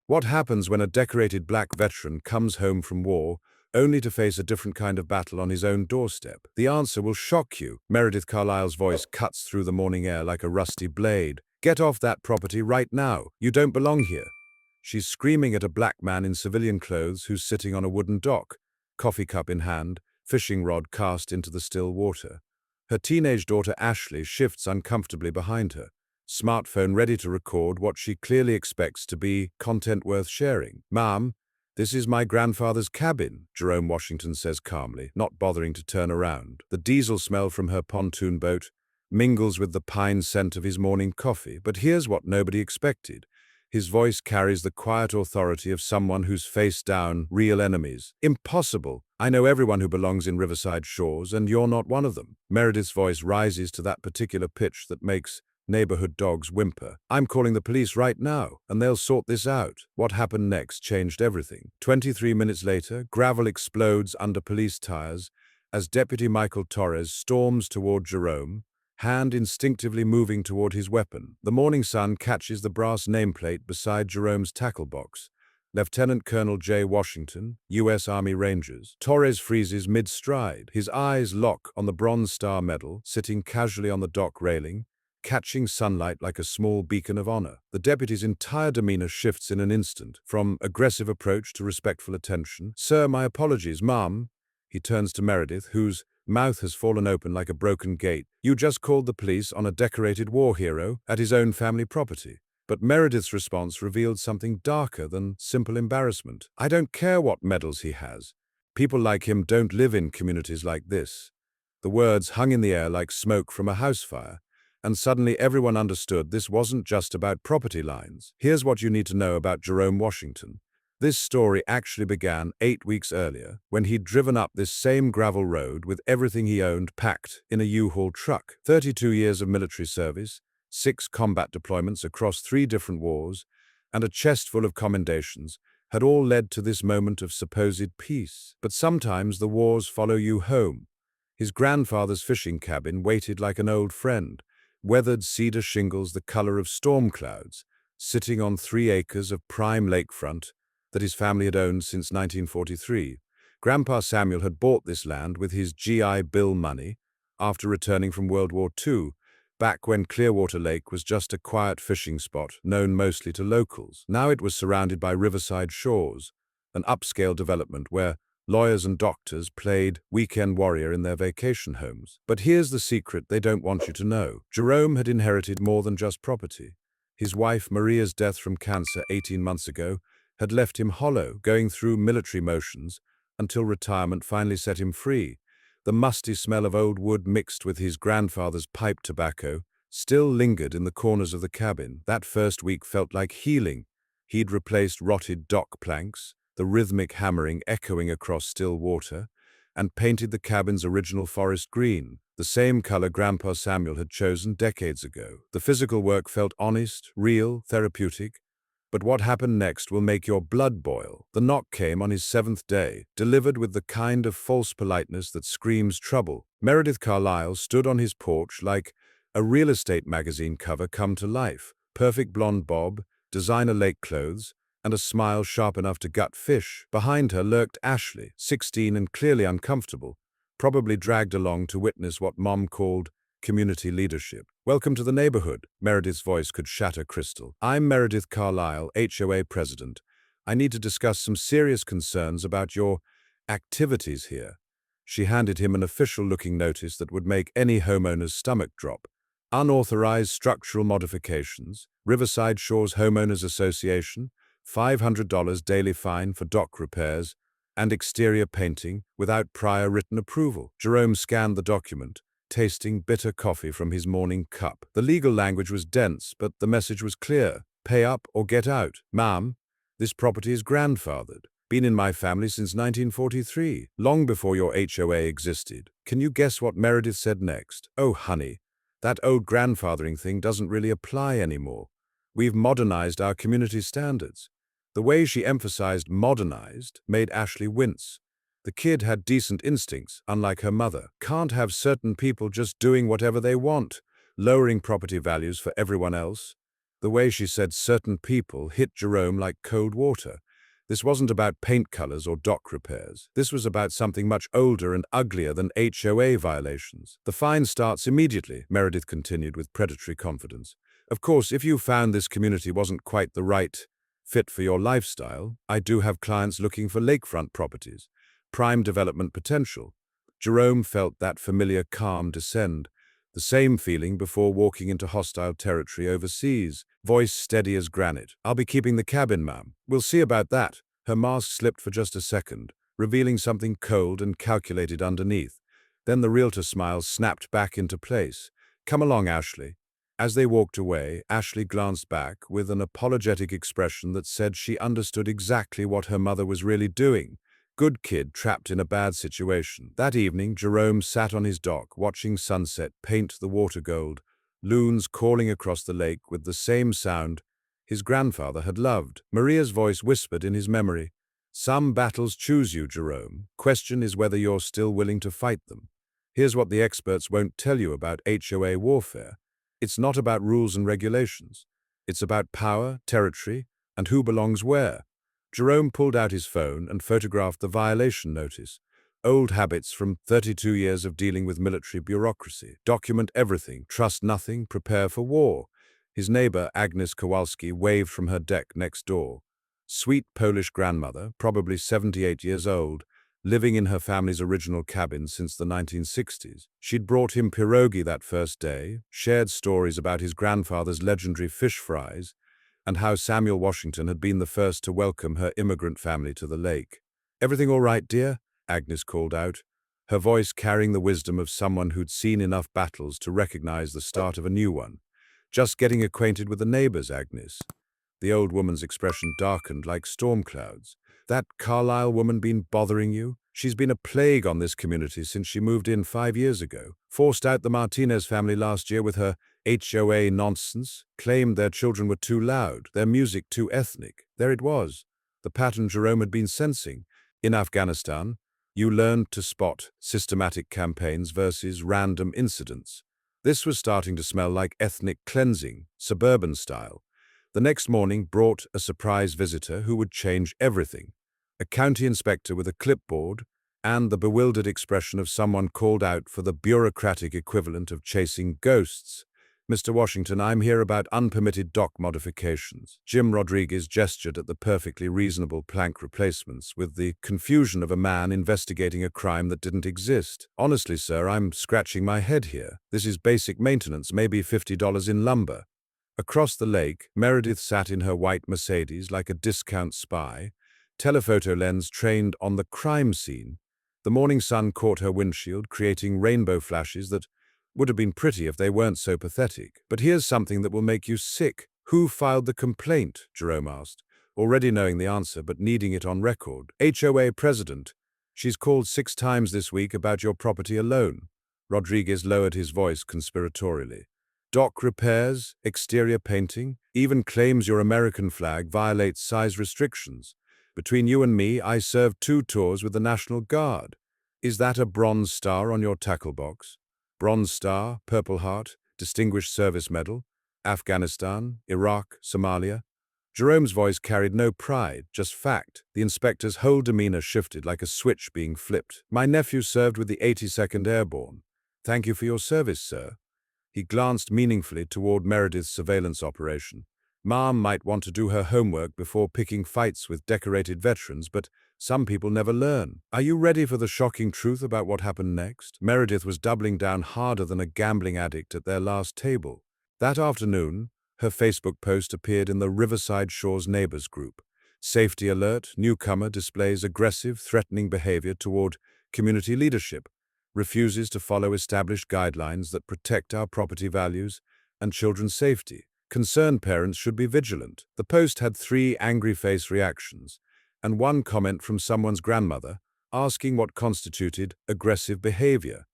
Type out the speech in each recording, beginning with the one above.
What happens when a decorated black veteran comes home from war only to face a different kind of battle on his own doorstep? The answer will shock you. Meredith Carlisle's voice cuts through the morning air like a rusty blade. Get off that property right now. You don't belong here. She's screaming at a black man in civilian clothes who's sitting on a wooden dock, coffee cup in hand, fishing rod cast into the still water. Her teenage daughter Ashley shifts uncomfortably behind her, smartphone ready to record what she clearly expects to be content worth sharing. "Ma'am, this is my grandfather's cabin," Jerome Washington says calmly, not bothering to turn around. The diesel smell from her pontoon boat mingles with the pine scent of his morning coffee. But here's what nobody expected. His voice carries the quiet authority of someone who's faced down real enemies. "Impossible. I know everyone who belongs in Riverside Shores, and you're not one of them." Meredith's voice rises to that particular pitch that makes neighborhood dogs whimper. "I'm calling the police right now, and they'll sort this out." What happened next changed everything. 23 minutes later, gravel explodes under police tires as Deputy Michael Torres storms toward Jerome, hand instinctively moving toward his weapon. The morning sun catches the brass nameplate beside Jerome's tackle box. Lieutenant Colonel J. Washington, U.S. Army Rangers. Torres freezes mid-stride, his eyes lock on the Bronze Star Medal, sitting casually on the dock railing, catching sunlight like a small beacon of honor. The deputy's entire demeanor shifts in an instant, from aggressive approach to respectful attention. "Sir, my apologies, ma'am." He turns to Meredith, whose mouth has fallen open like a broken gate. "You just called the police on a decorated war hero at his own family property." But Meredith's response revealed something darker than simple embarrassment. "I don't care what medals he has. People like him don't live in communities like this." The words hung in the air like smoke from a house fire, and suddenly everyone understood this wasn't just about property lines. Here's what you need to know about Jerome Washington. This story actually began 8 weeks earlier, when he'd driven up this same gravel road with everything he owned packed in a U-Haul truck. 32 years of military service, 6 combat deployments across 3 different wars, and a chest full of commendations had all led to this moment of supposed peace. But sometimes the wars follow you home. His grandfather's fishing cabin waited like an old friend, weathered cedar shingles the color of storm clouds, sitting on 3 acres of prime lakefront that his family had owned since 1943. Grandpa Samuel had bought this land with his GI Bill money after returning from World War II, back when Clearwater Lake was just a quiet fishing spot known mostly to locals. Now it was surrounded by Riverside Shores, an upscale development where lawyers and doctors played weekend warrior in their vacation homes. But here's the secret they don't want you to know. Jerome had inherited more than just property. His wife Maria's death from cancer 18 months ago had left him hollow, going through military motions until retirement finally set him free. The musty smell of old wood mixed with his grandfather's pipe tobacco still lingered in the corners of the cabin. That first week felt like healing. He'd replaced rotted dock planks, the rhythmic hammering echoing across still water, and painted the cabin's original forest green, the same color Grandpa Samuel had chosen decades ago. The physical work felt honest, real, therapeutic. But what happened next will make your blood boil. The knock came on his 7th day, delivered with the kind of false politeness that screams trouble. Meredith Carlisle stood on his porch like a real estate magazine cover come to life. Perfect blonde bob, designer lake clothes, and a smile sharp enough to gut fish. Behind her lurked Ashley, 16 and clearly uncomfortable, probably dragged along to witness what Mom called community leadership. "Welcome to the neighborhood." Meredith's voice could shatter crystal. "I'm Meredith Carlisle, HOA president. I need to discuss some serious concerns about your activities here." She handed him an official-looking notice that would make any homeowner's stomach drop. "Unauthorized structural modifications, Riverside Shores Homeowners Association, $500 daily fine for dock repairs, and exterior painting without prior written approval." Jerome scanned the document, tasting bitter coffee from his morning cup. The legal language was dense, but the message was clear. "Pay up or get out." "Ma'am, this property is grandfathered. Been in my family since 1943, long before your HOA existed." Can you guess what Meredith said next? "Oh, honey, that old grandfathering thing doesn't really apply anymore. We've modernized our community standards." The way she emphasized modernized made Ashley wince. The kid had decent instincts, unlike her mother. Can't have certain people just doing whatever they want, lowering property values for everyone else. The way she said certain people hit Jerome like cold water. This wasn't about paint colors or dock repairs. This was about something much older and uglier than HOA violations. The fine starts immediately, Meredith continued with predatory confidence. Of course, if you found this community wasn't quite the right fit for your lifestyle, I do have clients looking for lakefront properties. Prime development potential. Jerome felt that familiar calm descend. The same feeling before walking into hostile territory overseas. Voice steady as granite. I'll be keeping the cabin, ma'am. We'll see about that. Her mask slipped for just a second, revealing something cold and calculated underneath. Then the realtor smile snapped back into place. Come along, Ashley. As they walked away, Ashley glanced back with an apologetic expression that said she understood exactly what her mother was really doing. Good kid trapped in a bad situation. That evening, Jerome sat on his dock, watching sunset paint the water gold, loons calling across the lake with the same sound his grandfather had loved. Maria's voice whispered in his memory, "Some battles choose you, Jerome. Question is whether you're still willing to fight them." Here's what the experts won't tell you about HOA warfare. It's not about rules and regulations. It's about power, territory, and who belongs where. Jerome pulled out his phone and photographed the violation notice. Old habits from 32 years of dealing with military bureaucracy. Document everything, trust nothing, prepare for war. His neighbor, Agnes Kowalski, waved from her deck next door. Sweet Polish grandmother, probably 78 years old, living in her family's original cabin since the 1960s. She'd brought him pierogi that first day, shared stories about his grandfather's legendary fish fries, and how Samuel Washington had been the first to welcome her immigrant family to the lake. "Everything all right, dear?" Agnes called out, her voice carrying the wisdom of someone who'd seen enough battles to recognize the start of a new one. "Just getting acquainted with the neighbors, Agnes." The old woman's expression darkened like storm clouds. "That Carlisle woman been bothering you? She's been a plague on this community since she moved in 5 years ago. Forced out the Martinez family last year with her HOA nonsense, claimed their children were too loud, their music too ethnic. There it was, the pattern Jerome had been sensing. In Afghanistan, you learned to spot systematic campaigns versus random incidents. This was starting to smell like ethnic cleansing, suburban style. The next morning brought a surprise visitor who would change everything. A county inspector with a clipboard and the bewildered expression of someone called out for the bureaucratic equivalent of chasing ghosts. "Mr. Washington, I'm here about unpermitted dock modifications." Jim Rodriguez gestured at the perfectly reasonable plank replacements with the confusion of a man investigating a crime that didn't exist. "Honestly, sir, I'm scratching my head here. This is basic maintenance, maybe $50 in lumber." Across the lake, Meredith sat in her white Mercedes like a discount spy, telephoto lens trained on the crime scene. The morning sun caught her windshield, creating rainbow flashes that would have been pretty if they weren't so pathetic. "But here's something that will make you sick. Who filed the complaint?" Jerome asked, already knowing the answer but needing it on record. "HOA president. She's called 6 times this week about your property alone." Rodriguez lowered his voice conspiratorially. "Dock repairs, exterior painting, even claims your American flag violates size restrictions. Between you and me, I served 2 tours with the National Guard. Is that a Bronze Star on your tackle box? Bronze Star, Purple Heart, Distinguished Service Medal, Afghanistan, Iraq, Somalia." Jerome's voice carried no pride, just fact. The inspector's whole demeanor shifted like a switch being flipped. "My nephew served with the 82nd Airborne. Thank you for your service, sir." He glanced meaningfully toward Meredith's surveillance operation. Mom might want to do her homework before picking fights with decorated veterans, but some people never learn. "Are you ready for the shocking truth about what happened next?" Meredith was doubling down harder than a gambling addict at their last table. That afternoon, her Facebook post appeared in the Riverside Shores Neighbors group. "Safety alert, newcomer displays aggressive, threatening behavior toward community leadership. Refuses to follow established guidelines that protect our property values and children's safety. Concerned parents should be vigilant." The post had 3 angry face reactions, and 1 comment from someone's grandmother, asking what constituted aggressive behavior.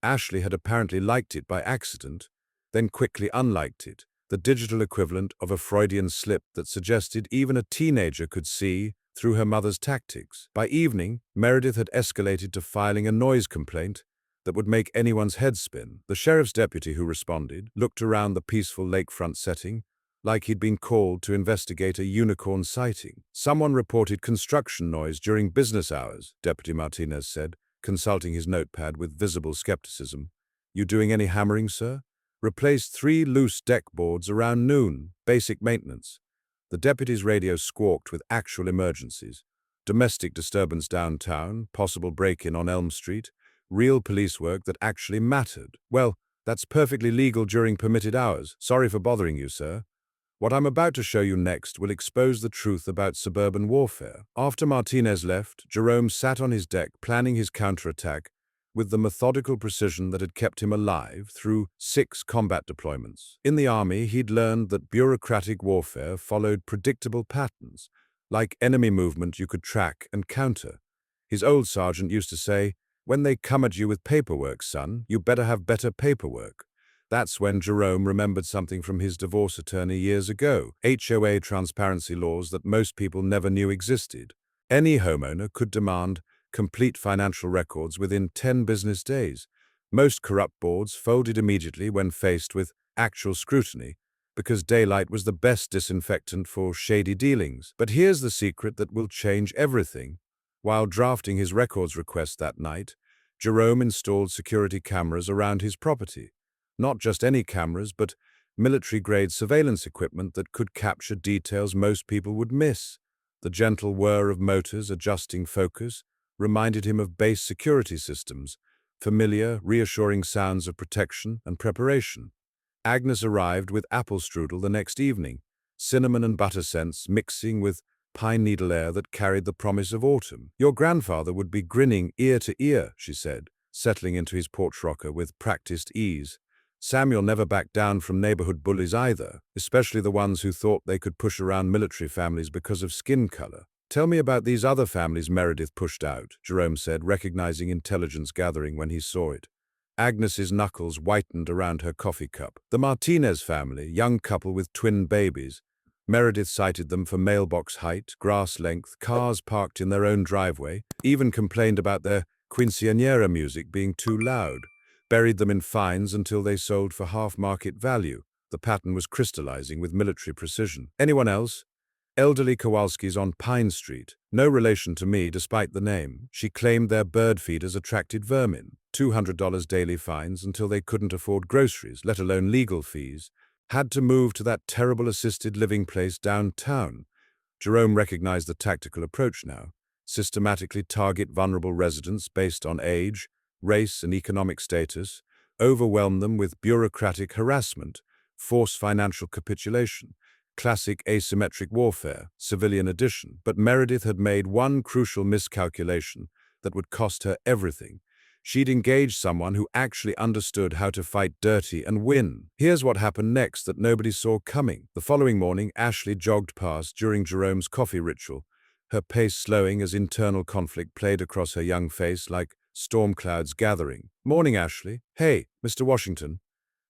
Ashley had apparently liked it by accident, then quickly unliked it, the digital equivalent of a Freudian slip that suggested even a teenager could see through her mother's tactics. By evening, Meredith had escalated to filing a noise complaint that would make anyone's head spin. The sheriff's deputy who responded looked around the peaceful lakefront setting, like he'd been called to investigate a unicorn sighting. Someone reported construction noise during business hours, Deputy Martinez said, consulting his notepad with visible skepticism. You doing any hammering, sir? Replaced 3 loose deck boards around noon, basic maintenance. The deputy's radio squawked with actual emergencies. Domestic disturbance downtown, possible break-in on Elm Street, real police work that actually mattered. Well, that's perfectly legal during permitted hours. Sorry for bothering you, sir. What I'm about to show you next will expose the truth about suburban warfare. After Martinez left, Jerome sat on his deck planning his counterattack with the methodical precision that had kept him alive through 6 combat deployments. In the army, he'd learned that bureaucratic warfare followed predictable patterns, like enemy movement you could track and counter. His old sergeant used to say, "When they come at you with paperwork, son, you better have better paperwork." That's when Jerome remembered something from his divorce attorney years ago, HOA transparency laws that most people never knew existed. Any homeowner could demand complete financial records within 10 business days. Most corrupt boards folded immediately when faced with actual scrutiny, because daylight was the best disinfectant for shady dealings. But here's the secret that will change everything. While drafting his records request that night, Jerome installed security cameras around his property. Not just any cameras, but military-grade surveillance equipment that could capture details most people would miss. The gentle whir of motors adjusting focus reminded him of base security systems, familiar, reassuring sounds of protection and preparation. Agnes arrived with apple strudel the next evening, cinnamon and butter scents mixing with pine needle air that carried the promise of autumn. "Your grandfather would be grinning ear to ear," she said, settling into his porch rocker with practiced ease. Samuel never backed down from neighborhood bullies either, especially the ones who thought they could push around military families because of skin color. "Tell me about these other families Meredith pushed out," Jerome said, recognizing intelligence gathering when he saw it. Agnes's knuckles whitened around her coffee cup. "The Martinez family, young couple with twin babies. Meredith cited them for mailbox height, grass length, cars parked in their own driveway, even complained about their quinceañera music being too loud. Buried them in fines until they sold for half market value. The pattern was crystallizing with military precision. Anyone else? Elderly Kowalskis on Pine Street. No relation to me, despite the name. She claimed their bird feeders attracted vermin. $200 daily fines until they couldn't afford groceries, let alone legal fees. Had to move to that terrible assisted living place downtown. Jerome recognized the tactical approach now. Systematically target vulnerable residents based on age, race, and economic status, overwhelm them with bureaucratic harassment, force financial capitulation. Classic asymmetric warfare, civilian edition. But Meredith had made one crucial miscalculation that would cost her everything. She'd engaged someone who actually understood how to fight dirty and win. Here's what happened next that nobody saw coming. The following morning, Ashley jogged past during Jerome's coffee ritual, her pace slowing as internal conflict played across her young face like storm clouds gathering. "Morning, Ashley." "Hey, Mr. Washington."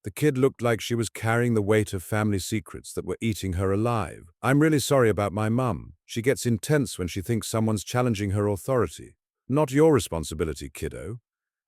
The kid looked like she was carrying the weight of family secrets that were eating her alive. "I'm really sorry about my mum. She gets intense when she thinks someone's challenging her authority." "Not your responsibility, kiddo."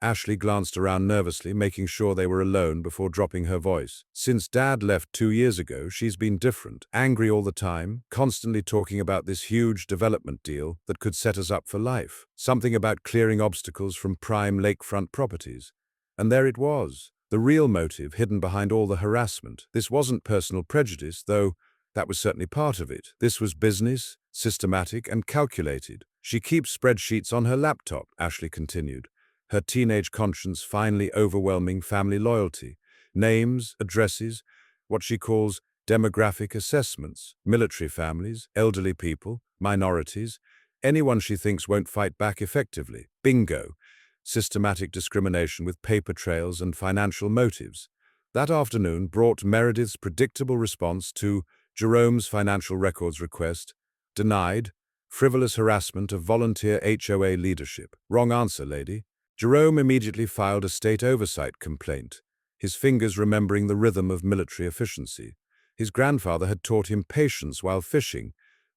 Ashley glanced around nervously, making sure they were alone before dropping her voice. "Since Dad left 2 years ago, she's been different. Angry all the time, constantly talking about this huge development deal that could set us up for life. Something about clearing obstacles from prime lakefront properties. And there it was. The real motive hidden behind all the harassment. This wasn't personal prejudice, though that was certainly part of it. This was business, systematic and calculated. She keeps spreadsheets on her laptop," Ashley continued, her teenage conscience finally overwhelming family loyalty. Names, addresses, what she calls demographic assessments, military families, elderly people, minorities, anyone she thinks won't fight back effectively. Bingo. Systematic discrimination with paper trails and financial motives. That afternoon brought Meredith's predictable response to Jerome's financial records request. Denied. Frivolous harassment of volunteer HOA leadership. Wrong answer, lady. Jerome immediately filed a state oversight complaint, his fingers remembering the rhythm of military efficiency. His grandfather had taught him patience while fishing,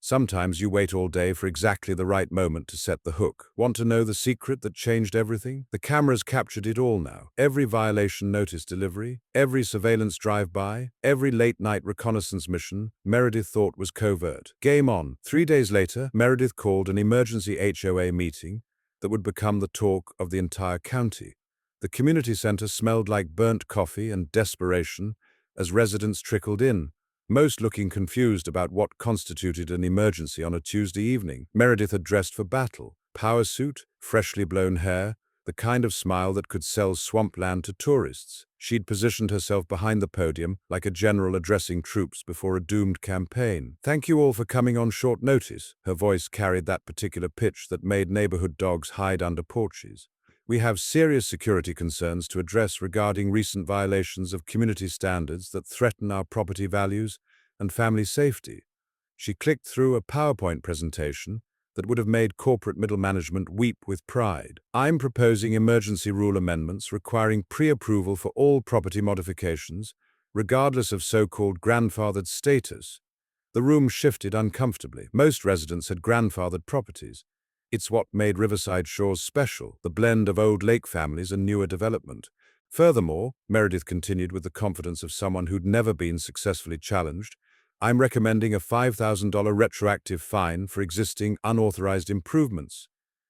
Sometimes you wait all day for exactly the right moment to set the hook. Want to know the secret that changed everything? The cameras captured it all now. Every violation notice delivery, every surveillance drive-by, every late-night reconnaissance mission Meredith thought was covert. Game on. 3 days later, Meredith called an emergency HOA meeting that would become the talk of the entire county. The community center smelled like burnt coffee and desperation as residents trickled in, most looking confused about what constituted an emergency on a Tuesday evening. Meredith had dressed for battle. Power suit, freshly blown hair, the kind of smile that could sell swampland to tourists. She'd positioned herself behind the podium like a general addressing troops before a doomed campaign. "Thank you all for coming on short notice." Her voice carried that particular pitch that made neighborhood dogs hide under porches. "We have serious security concerns to address regarding recent violations of community standards that threaten our property values and family safety." She clicked through a PowerPoint presentation that would have made corporate middle management weep with pride. "I'm proposing emergency rule amendments requiring pre-approval for all property modifications, regardless of so-called grandfathered status." The room shifted uncomfortably. Most residents had grandfathered properties. It's what made Riverside Shores special, the blend of old lake families and newer development. Furthermore, Meredith continued with the confidence of someone who'd never been successfully challenged, "I'm recommending a $5,000 retroactive fine for existing unauthorized improvements."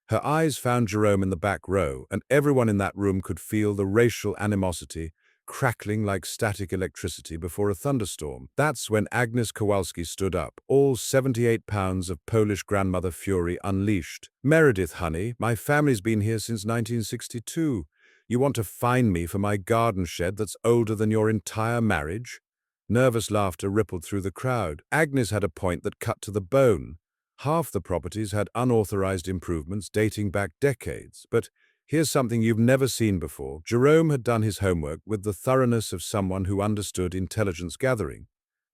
Her eyes found Jerome in the back row, and everyone in that room could feel the racial animosity crackling like static electricity before a thunderstorm. That's when Agnes Kowalski stood up, all 78 pounds of Polish grandmother fury unleashed. "Meredith, honey, my family's been here since 1962. You want to fine me for my garden shed that's older than your entire marriage?" Nervous laughter rippled through the crowd. Agnes had a point that cut to the bone. Half the properties had unauthorized improvements dating back decades, but here's something you've never seen before. Jerome had done his homework with the thoroughness of someone who understood intelligence gathering.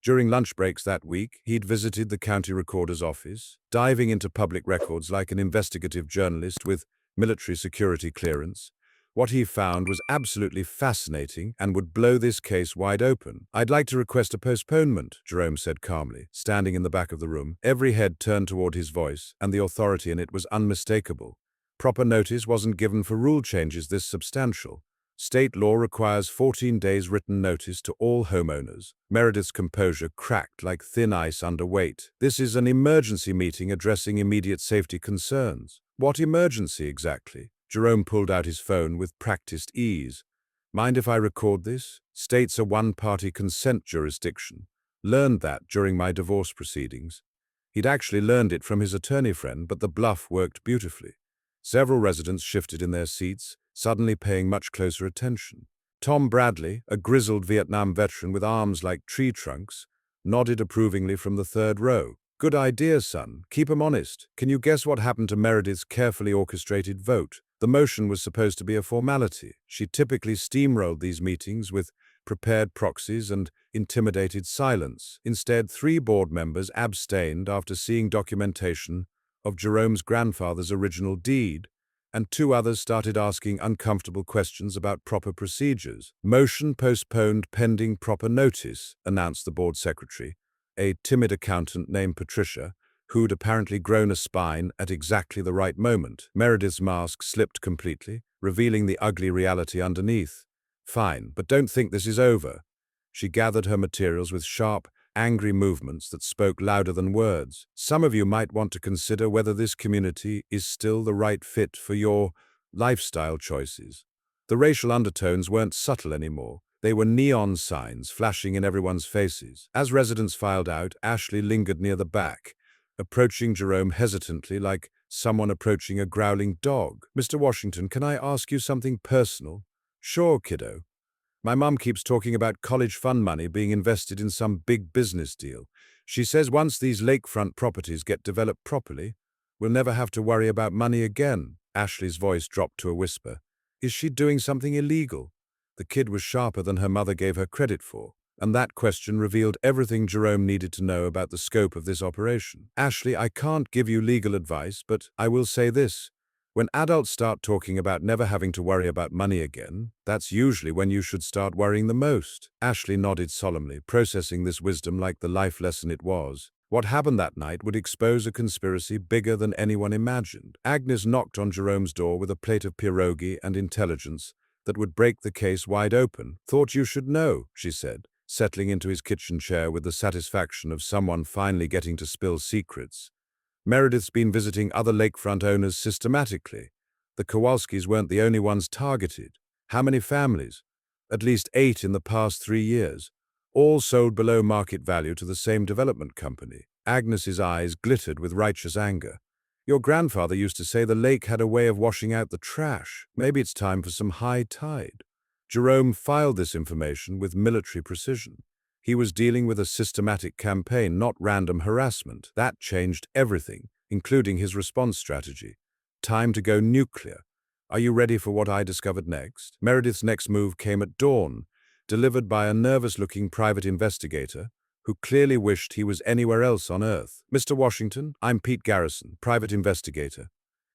During lunch breaks that week, he'd visited the county recorder's office, diving into public records like an investigative journalist with military security clearance. What he found was absolutely fascinating and would blow this case wide open. "I'd like to request a postponement," Jerome said calmly, standing in the back of the room. Every head turned toward his voice, and the authority in it was unmistakable. Proper notice wasn't given for rule changes this substantial. State law requires 14 days written notice to all homeowners. Meredith's composure cracked like thin ice under weight. "This is an emergency meeting addressing immediate safety concerns." "What emergency exactly?" Jerome pulled out his phone with practiced ease. "Mind if I record this? State's a one-party consent jurisdiction. Learned that during my divorce proceedings." He'd actually learned it from his attorney friend, but the bluff worked beautifully. Several residents shifted in their seats, suddenly paying much closer attention. Tom Bradley, a grizzled Vietnam veteran with arms like tree trunks, nodded approvingly from the third row. "Good idea, son. Keep 'em honest. Can you guess what happened to Meredith's carefully orchestrated vote?" The motion was supposed to be a formality. She typically steamrolled these meetings with prepared proxies and intimidated silence. Instead, 3 board members abstained after seeing documentation of Jerome's grandfather's original deed, and 2 others started asking uncomfortable questions about proper procedures. "Motion postponed pending proper notice," announced the board secretary, a timid accountant named Patricia, who'd apparently grown a spine at exactly the right moment. Meredith's mask slipped completely, revealing the ugly reality underneath. "Fine, but don't think this is over." She gathered her materials with sharp, angry movements that spoke louder than words. "Some of you might want to consider whether this community is still the right fit for your lifestyle choices." The racial undertones weren't subtle anymore. They were neon signs flashing in everyone's faces. As residents filed out, Ashley lingered near the back, approaching Jerome hesitantly like someone approaching a growling dog. "Mr. Washington, can I ask you something personal?" "Sure, kiddo." "My mom keeps talking about college fund money being invested in some big business deal. She says once these lakefront properties get developed properly, we'll never have to worry about money again." Ashley's voice dropped to a whisper. "Is she doing something illegal?" The kid was sharper than her mother gave her credit for, and that question revealed everything Jerome needed to know about the scope of this operation. "Ashley, I can't give you legal advice, but I will say this. When adults start talking about never having to worry about money again, that's usually when you should start worrying the most." Ashley nodded solemnly, processing this wisdom like the life lesson it was. What happened that night would expose a conspiracy bigger than anyone imagined. Agnes knocked on Jerome's door with a plate of pierogi and intelligence that would break the case wide open. "Thought you should know," she said, settling into his kitchen chair with the satisfaction of someone finally getting to spill secrets. Meredith's been visiting other lakefront owners systematically. The Kowalskis weren't the only ones targeted. How many families? At least 8 in the past 3 years. All sold below market value to the same development company. Agnes's eyes glittered with righteous anger. "Your grandfather used to say the lake had a way of washing out the trash. Maybe it's time for some high tide." Jerome filed this information with military precision. He was dealing with a systematic campaign, not random harassment. That changed everything, including his response strategy. Time to go nuclear. Are you ready for what I discovered next? Meredith's next move came at dawn, delivered by a nervous-looking private investigator who clearly wished he was anywhere else on Earth. "Mr. Washington, I'm Pete Garrison, private investigator."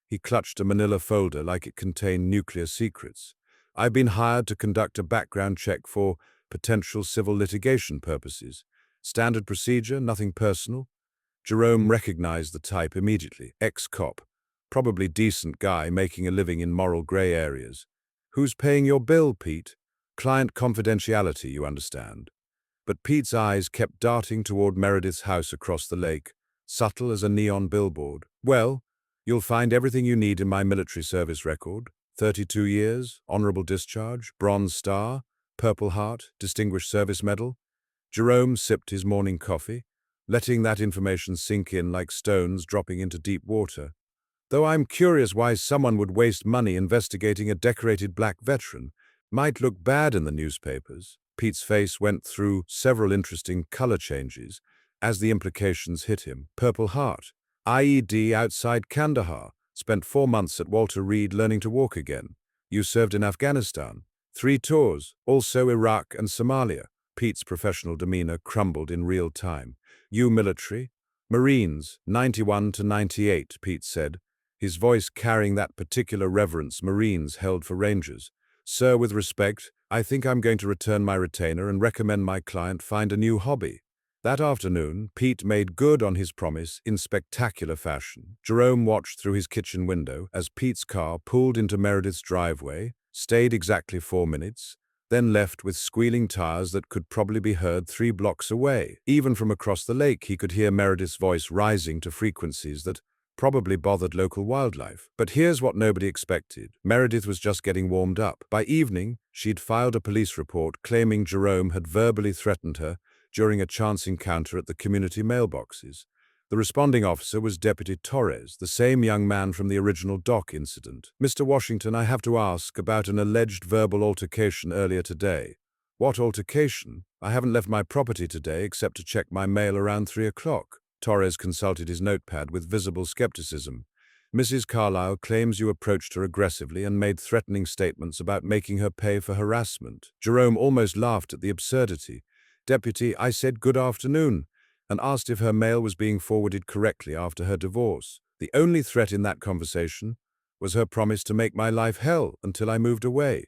He clutched a manila folder like it contained nuclear secrets. "I've been hired to conduct a background check for potential civil litigation purposes. Standard procedure, nothing personal." Jerome recognized the type immediately. Ex-cop. Probably decent guy making a living in moral gray areas. "Who's paying your bill, Pete?" "Client confidentiality, you understand." But Pete's eyes kept darting toward Meredith's house across the lake, subtle as a neon billboard. "Well, you'll find everything you need in my military service record. 32 years, honorable discharge, Bronze Star, Purple Heart, Distinguished Service Medal." Jerome sipped his morning coffee, letting that information sink in like stones dropping into deep water. "Though I'm curious why someone would waste money investigating a decorated black veteran. Might look bad in the newspapers." Pete's face went through several interesting color changes as the implications hit him. "Purple Heart. IED outside Kandahar. Spent 4 months at Walter Reed learning to walk again. You served in Afghanistan. 3 tours, also Iraq and Somalia." Pete's professional demeanor crumbled in real time. "You military?" "Marines, 91 to 98, Pete said, his voice carrying that particular reverence Marines held for Rangers. "Sir, with respect, I think I'm going to return my retainer and recommend my client find a new hobby." That afternoon, Pete made good on his promise in spectacular fashion. Jerome watched through his kitchen window as Pete's car pulled into Meredith's driveway, stayed exactly 4 minutes, then left with squealing tires that could probably be heard 3 blocks away. Even from across the lake, he could hear Meredith's voice rising to frequencies that probably bothered local wildlife. But here's what nobody expected. Meredith was just getting warmed up. By evening, she'd filed a police report claiming Jerome had verbally threatened her during a chance encounter at the community mailboxes. The responding officer was Deputy Torres, the same young man from the original dock incident. "Mr. Washington, I have to ask about an alleged verbal altercation earlier today." "What altercation? I haven't left my property today except to check my mail around 3 o'clock. Torres consulted his notepad with visible skepticism. "Mrs. Carlyle claims you approached her aggressively and made threatening statements about making her pay for harassment." Jerome almost laughed at the absurdity. "Deputy, I said good afternoon and asked if her mail was being forwarded correctly after her divorce. The only threat in that conversation was her promise to make my life hell until I moved away."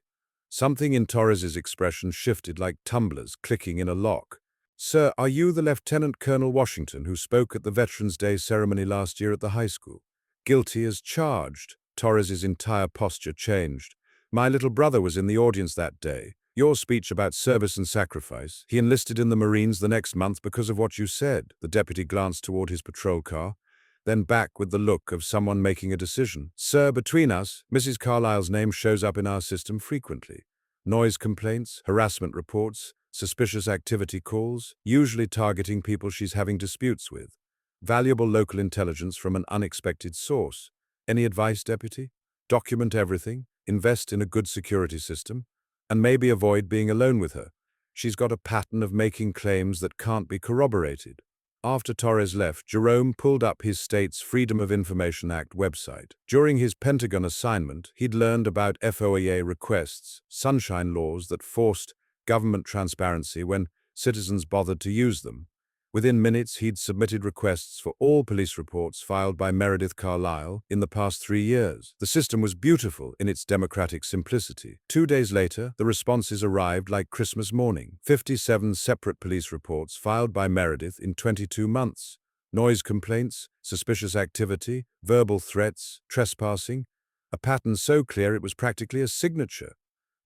Something in Torres's expression shifted like tumblers clicking in a lock. "Sir, are you the Lieutenant Colonel Washington who spoke at the Veterans Day ceremony last year at the high school?" "Guilty as charged." Torres's entire posture changed. "My little brother was in the audience that day. Your speech about service and sacrifice. He enlisted in the Marines the next month because of what you said." The deputy glanced toward his patrol car, then back with the look of someone making a decision. "Sir, between us, Mrs. Carlyle's name shows up in our system frequently. Noise complaints, harassment reports, suspicious activity calls, usually targeting people she's having disputes with. Valuable local intelligence from an unexpected source. Any advice, Deputy? Document everything, invest in a good security system, and maybe avoid being alone with her. She's got a pattern of making claims that can't be corroborated." After Torres left, Jerome pulled up his state's Freedom of Information Act website. During his Pentagon assignment, he'd learned about FOIA requests, sunshine laws that forced government transparency when citizens bothered to use them. Within minutes, he'd submitted requests for all police reports filed by Meredith Carlyle in the past 3 years. The system was beautiful in its democratic simplicity. 2 days later, the responses arrived like Christmas morning. 57 separate police reports filed by Meredith in 22 months. Noise complaints, suspicious activity, verbal threats, trespassing. A pattern so clear it was practically a signature.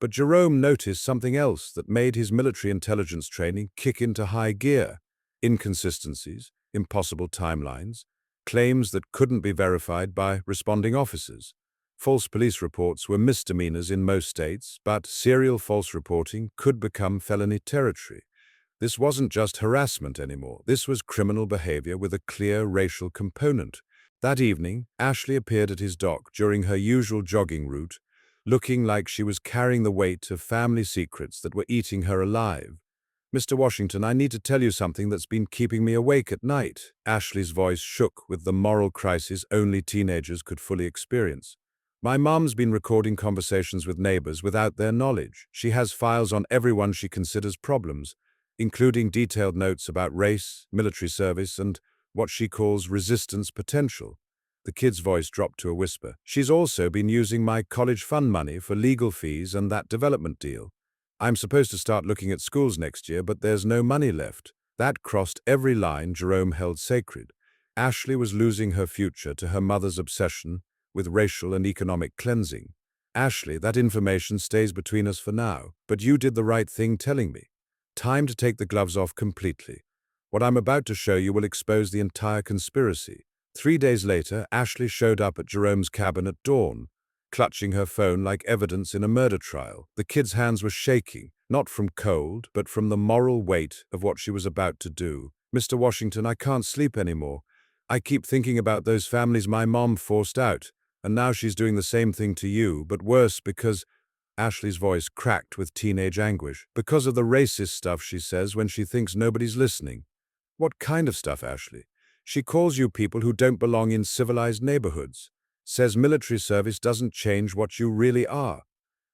But Jerome noticed something else that made his military intelligence training kick into high gear. Inconsistencies, impossible timelines, claims that couldn't be verified by responding officers. False police reports were misdemeanors in most states, but serial false reporting could become felony territory. This wasn't just harassment anymore. This was criminal behavior with a clear racial component. That evening, Ashley appeared at his dock during her usual jogging route, looking like she was carrying the weight of family secrets that were eating her alive. "Mr. Washington, I need to tell you something that's been keeping me awake at night." Ashley's voice shook with the moral crisis only teenagers could fully experience. "My mom's been recording conversations with neighbors without their knowledge. She has files on everyone she considers problems, including detailed notes about race, military service, and what she calls resistance potential." The kid's voice dropped to a whisper. "She's also been using my college fund money for legal fees and that development deal. I'm supposed to start looking at schools next year, but there's no money left." That crossed every line Jerome held sacred. Ashley was losing her future to her mother's obsession with racial and economic cleansing. "Ashley, that information stays between us for now, but you did the right thing telling me. Time to take the gloves off completely. What I'm about to show you will expose the entire conspiracy." 3 days later, Ashley showed up at Jerome's cabin at dawn, clutching her phone like evidence in a murder trial. The kid's hands were shaking, not from cold, but from the moral weight of what she was about to do. "Mr. Washington, I can't sleep anymore. I keep thinking about those families my mom forced out, and now she's doing the same thing to you, but worse because—" Ashley's voice cracked with teenage anguish. "Because of the racist stuff she says when she thinks nobody's listening." "What kind of stuff, Ashley?" "She calls you people who don't belong in civilized neighborhoods. Says military service doesn't change what you really are."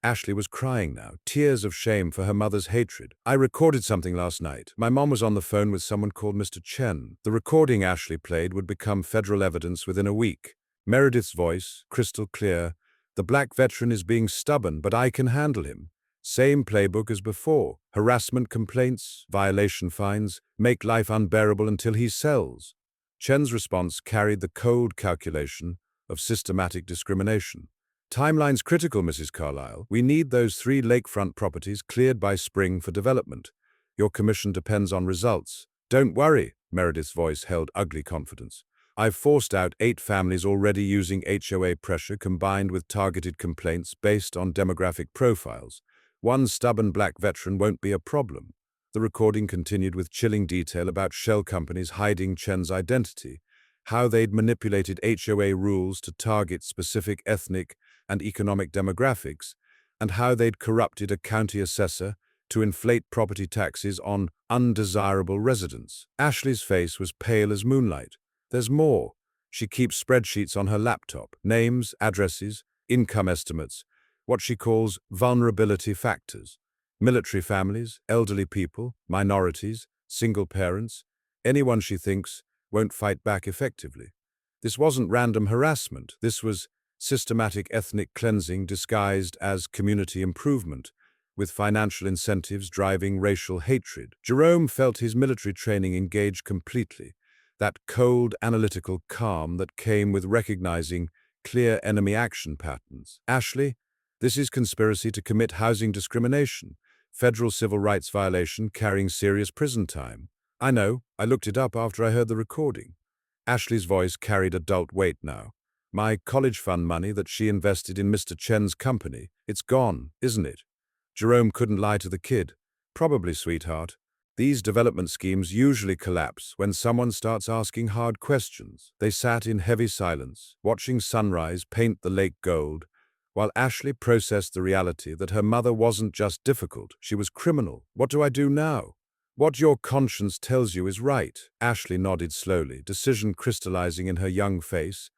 Ashley was crying now, tears of shame for her mother's hatred. "I recorded something last night. My mom was on the phone with someone called Mr. Chen. The recording Ashley played would become federal evidence within a week." Meredith's voice, crystal clear. "The black veteran is being stubborn, but I can handle him. Same playbook as before. Harassment complaints, violation fines, make life unbearable until he sells." Chen's response carried the cold calculation of systematic discrimination. "Timeline's critical, Mrs. Carlyle. We need those 3 lakefront properties cleared by spring for development. Your commission depends on results." "Don't worry," Meredith's voice held ugly confidence. "I've forced out 8 families already using HOA pressure combined with targeted complaints based on demographic profiles. One stubborn black veteran won't be a problem." The recording continued with chilling detail about shell companies hiding Chen's identity, how they'd manipulated HOA rules to target specific ethnic and economic demographics, and how they'd corrupted a county assessor to inflate property taxes on undesirable residents. Ashley's face was pale as moonlight. "There's more." She keeps spreadsheets on her laptop, names, addresses, income estimates, what she calls vulnerability factors. Military families, elderly people, minorities, single parents, anyone she thinks won't fight back effectively. This wasn't random harassment. This was systematic ethnic cleansing disguised as community improvement, with financial incentives driving racial hatred. Jerome felt his military training engaged completely, that cold, analytical calm that came with recognizing clear enemy action patterns. "Ashley, this is conspiracy to commit housing discrimination, federal civil rights violation carrying serious prison time." "I know. I looked it up after I heard the recording." Ashley's voice carried adult weight now. "My college fund money that she invested in Mr. Chen's company, it's gone, isn't it?" Jerome couldn't lie to the kid. "Probably, sweetheart. These development schemes usually collapse when someone starts asking hard questions." They sat in heavy silence, watching sunrise paint the lake gold, while Ashley processed the reality that her mother wasn't just difficult, she was criminal. "What do I do now?" "What your conscience tells you is right." Ashley nodded slowly, decision crystallizing in her young face,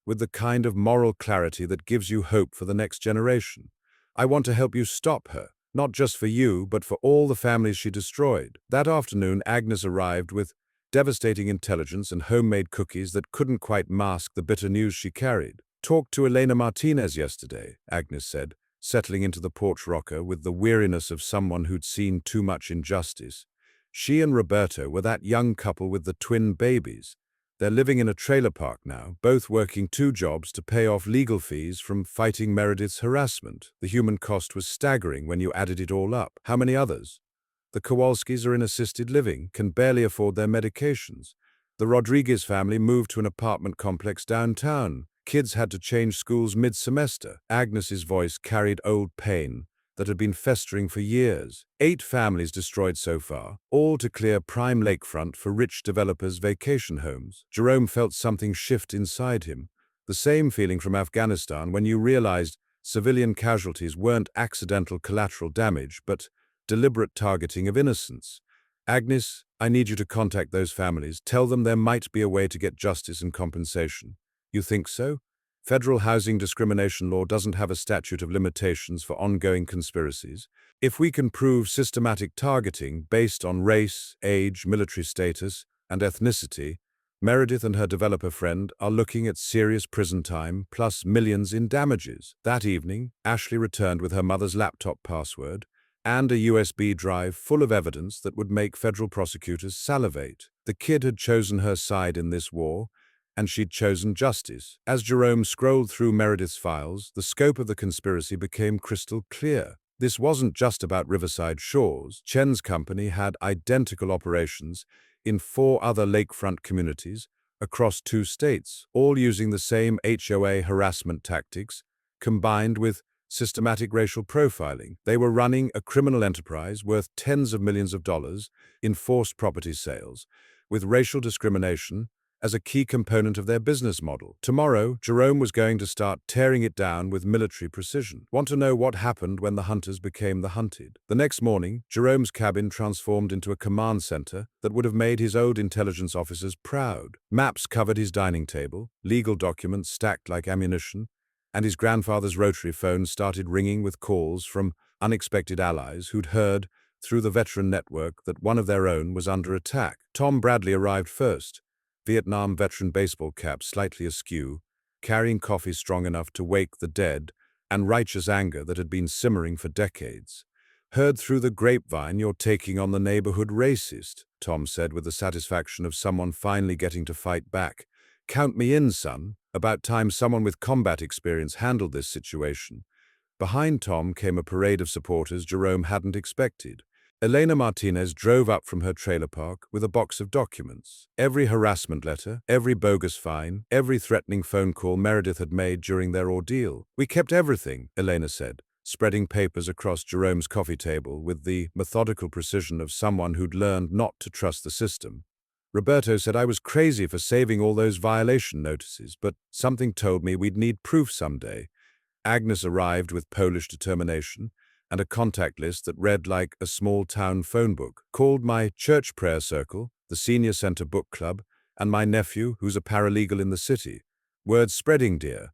with the kind of moral clarity that gives you hope for the next generation. "I want to help you stop her, not just for you, but for all the families she destroyed." That afternoon, Agnes arrived with devastating intelligence and homemade cookies that couldn't quite mask the bitter news she carried. "Talked to Elena Martinez yesterday," Agnes said, settling into the porch rocker with the weariness of someone who'd seen too much injustice. "She and Roberto were that young couple with the twin babies. They're living in a trailer park now, both working 2 jobs to pay off legal fees from fighting Meredith's harassment. The human cost was staggering when you added it all up. How many others? The Kowalskis are in assisted living, can barely afford their medications. The Rodriguez family moved to an apartment complex downtown. Kids had to change schools mid-semester. Agnes's voice carried old pain that had been festering for years. 8 families destroyed so far, all to clear prime lakefront for rich developers' vacation homes. Jerome felt something shift inside him. The same feeling from Afghanistan when you realized civilian casualties weren't accidental collateral damage, but deliberate targeting of innocents. Agnes, I need you to contact those families. Tell them there might be a way to get justice and compensation. You think so? Federal housing discrimination law doesn't have a statute of limitations for ongoing conspiracies. If we can prove systematic targeting based on race, age, military status, and ethnicity, Meredith and her developer friend are looking at serious prison time plus millions in damages. That evening, Ashley returned with her mother's laptop password and a USB drive full of evidence that would make federal prosecutors salivate. The kid had chosen her side in this war, and she'd chosen justice. As Jerome scrolled through Meredith's files, the scope of the conspiracy became crystal clear. This wasn't just about Riverside Shores. Chen's company had identical operations in 4 other lakefront communities across 2 states, all using the same HOA harassment tactics, combined with systematic racial profiling. They were running a criminal enterprise worth tens of millions of dollars in forced property sales, with racial discrimination as a key component of their business model. Tomorrow, Jerome was going to start tearing it down with military precision. Want to know what happened when the hunters became the hunted? The next morning, Jerome's cabin transformed into a command center that would have made his old intelligence officers proud. Maps covered his dining table, legal documents stacked like ammunition, and his grandfather's rotary phone started ringing with calls from unexpected allies who'd heard through the veteran network that one of their own was under attack. Tom Bradley arrived first, Vietnam veteran baseball cap slightly askew, carrying coffee strong enough to wake the dead, and righteous anger that had been simmering for decades. Heard through the grapevine you're taking on the neighborhood racist, Tom said with the satisfaction of someone finally getting to fight back. Count me in, son. About time someone with combat experience handled this situation. Behind Tom came a parade of supporters Jerome hadn't expected. Elena Martinez drove up from her trailer park with a box of documents. Every harassment letter, every bogus fine, every threatening phone call Meredith had made during their ordeal. We kept everything, Elena said, spreading papers across Jerome's coffee table with the methodical precision of someone who'd learned not to trust the system. Roberto said I was crazy for saving all those violation notices, but something told me we'd need proof someday. Agnes arrived with Polish determination and a contact list that read like a small-town phone book. Called my church prayer circle, the senior center book club, and my nephew, who's a paralegal in the city. Word spreading, dear.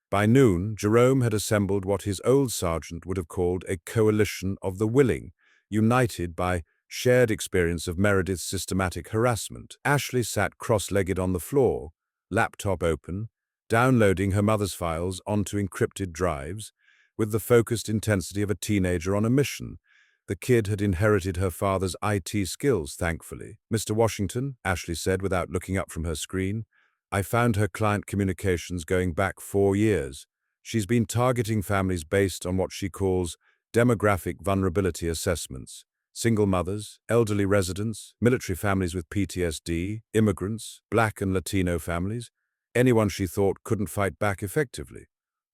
By noon, Jerome had assembled what his old sergeant would have called a coalition of the willing, united by shared experience of Meredith's systematic harassment. Ashley sat cross-legged on the floor, laptop open, downloading her mother's files onto encrypted drives, with the focused intensity of a teenager on a mission. The kid had inherited her father's IT skills, thankfully. Mr. Washington, Ashley said without looking up from her screen, I found her client communications going back 4 years. She's been targeting families based on what she calls demographic vulnerability assessments. Single mothers, elderly residents, military families with PTSD, immigrants, Black and Latino families, anyone she thought couldn't fight back effectively.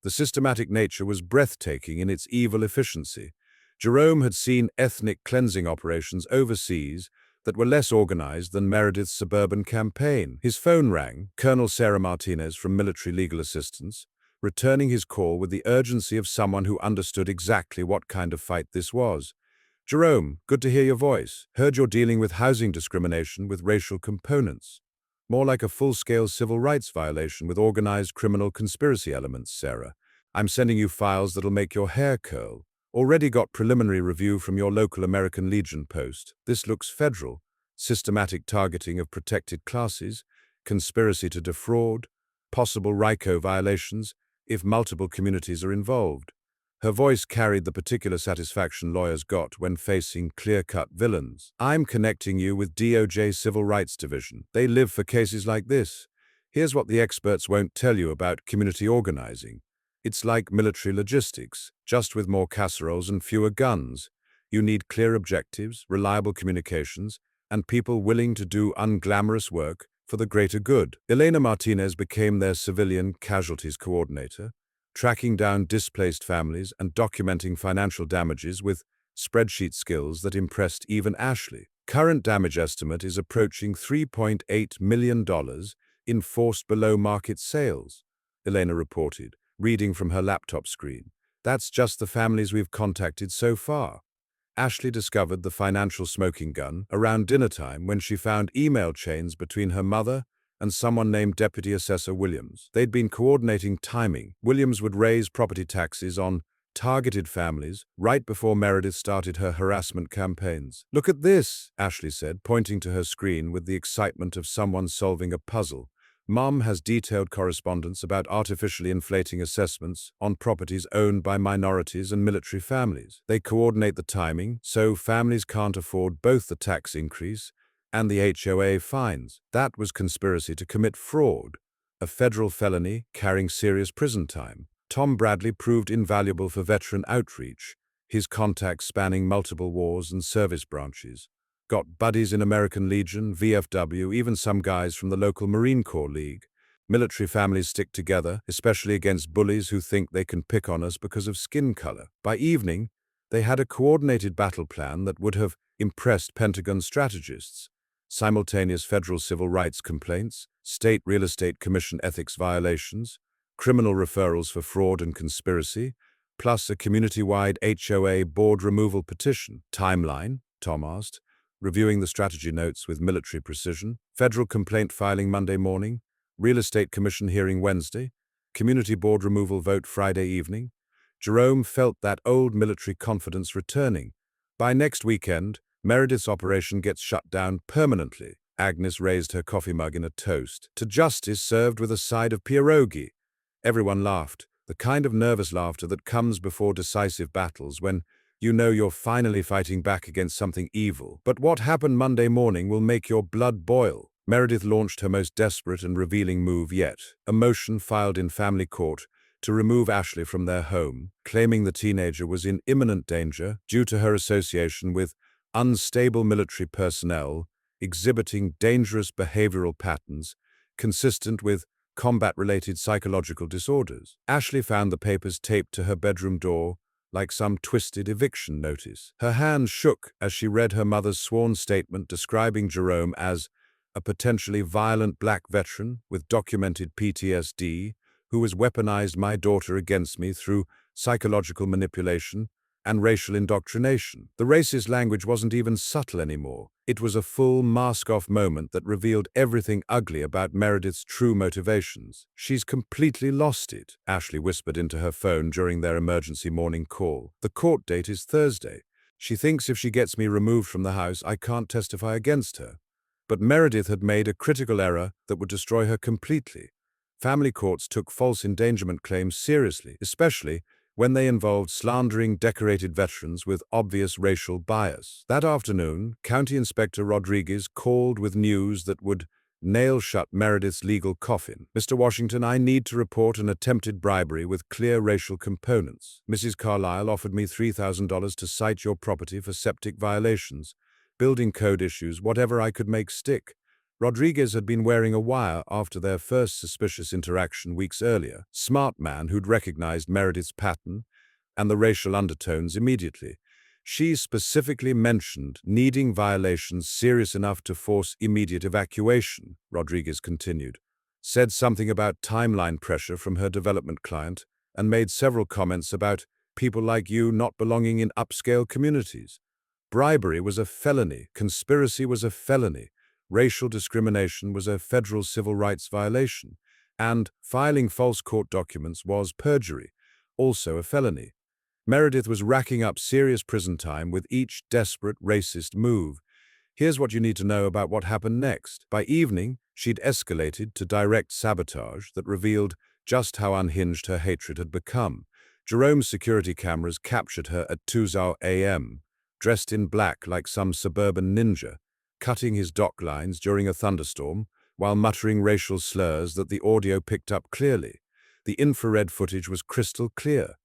The systematic nature was breathtaking in its evil efficiency. Jerome had seen ethnic cleansing operations overseas that were less organized than Meredith's suburban campaign. His phone rang, Colonel Sarah Martinez from Military Legal Assistance, returning his call with the urgency of someone who understood exactly what kind of fight this was. Jerome, good to hear your voice. Heard you're dealing with housing discrimination with racial components. More like a full-scale civil rights violation with organized criminal conspiracy elements, Sarah. I'm sending you files that'll make your hair curl. Already got preliminary review from your local American Legion post. This looks federal. Systematic targeting of protected classes, conspiracy to defraud, possible RICO violations if multiple communities are involved. Her voice carried the particular satisfaction lawyers got when facing clear-cut villains. "I'm connecting you with DOJ Civil Rights Division. They live for cases like this. Here's what the experts won't tell you about community organizing. It's like military logistics, just with more casseroles and fewer guns. You need clear objectives, reliable communications, and people willing to do unglamorous work for the greater good." Elena Martinez became their civilian casualties coordinator, tracking down displaced families and documenting financial damages with spreadsheet skills that impressed even Ashley. Current damage estimate is approaching $3.8 million in forced below-market sales, Elena reported, reading from her laptop screen. "That's just the families we've contacted so far." Ashley discovered the financial smoking gun around dinner time when she found email chains between her mother and someone named Deputy Assessor Williams. They'd been coordinating timing. Williams would raise property taxes on targeted families right before Meredith started her harassment campaigns. "Look at this," Ashley said, pointing to her screen with the excitement of someone solving a puzzle. "Mom has detailed correspondence about artificially inflating assessments on properties owned by minorities and military families. They coordinate the timing, so families can't afford both the tax increase and the HOA fines. That was conspiracy to commit fraud, a federal felony carrying serious prison time." Tom Bradley proved invaluable for veteran outreach, his contacts spanning multiple wars and service branches. Got buddies in American Legion, VFW, even some guys from the local Marine Corps League. Military families stick together, especially against bullies who think they can pick on us because of skin color. By evening, they had a coordinated battle plan that would have impressed Pentagon strategists. Simultaneous federal civil rights complaints, state real estate commission ethics violations, criminal referrals for fraud and conspiracy, plus a community-wide HOA board removal petition. "Timeline?" Tom asked, reviewing the strategy notes with military precision. "Federal complaint filing Monday morning, real estate commission hearing Wednesday, community board removal vote Friday evening." Jerome felt that old military confidence returning. "By next weekend, Meredith's operation gets shut down permanently." Agnes raised her coffee mug in a toast. "To justice served with a side of pierogi." Everyone laughed, the kind of nervous laughter that comes before decisive battles when you know you're finally fighting back against something evil. "But what happened Monday morning will make your blood boil." Meredith launched her most desperate and revealing move yet, a motion filed in family court to remove Ashley from their home, claiming the teenager was in imminent danger due to her association with unstable military personnel exhibiting dangerous behavioral patterns consistent with combat-related psychological disorders. Ashley found the papers taped to her bedroom door like some twisted eviction notice. Her hand shook as she read her mother's sworn statement describing Jerome as a potentially violent black veteran with documented PTSD who has weaponized my daughter against me through psychological manipulation and racial indoctrination. The racist language wasn't even subtle anymore. It was a full mask-off moment that revealed everything ugly about Meredith's true motivations. "She's completely lost it," Ashley whispered into her phone during their emergency morning call. "The court date is Thursday. She thinks if she gets me removed from the house, I can't testify against her." But Meredith had made a critical error that would destroy her completely. Family courts took false endangerment claims seriously, especially when they involved slandering decorated veterans with obvious racial bias. That afternoon, County Inspector Rodriguez called with news that would nail shut Meredith's legal coffin. "Mr. Washington, I need to report an attempted bribery with clear racial components. Mrs. Carlisle offered me $3,000 to cite your property for septic violations, building code issues, whatever I could make stick." Rodriguez had been wearing a wire after their first suspicious interaction weeks earlier. Smart man who'd recognized Meredith's pattern and the racial undertones immediately. She specifically mentioned needing violations serious enough to force immediate evacuation, Rodriguez continued. Said something about timeline pressure from her development client and made several comments about people like you not belonging in upscale communities. Bribery was a felony. Conspiracy was a felony. Racial discrimination was a federal civil rights violation, and filing false court documents was perjury, also a felony. Meredith was racking up serious prison time with each desperate racist move. Here's what you need to know about what happened next. By evening, she'd escalated to direct sabotage that revealed just how unhinged her hatred had become. Jerome's security cameras captured her at 2 a.m., dressed in black like some suburban ninja, cutting his dock lines during a thunderstorm while muttering racial slurs that the audio picked up clearly. The infrared footage was crystal clear,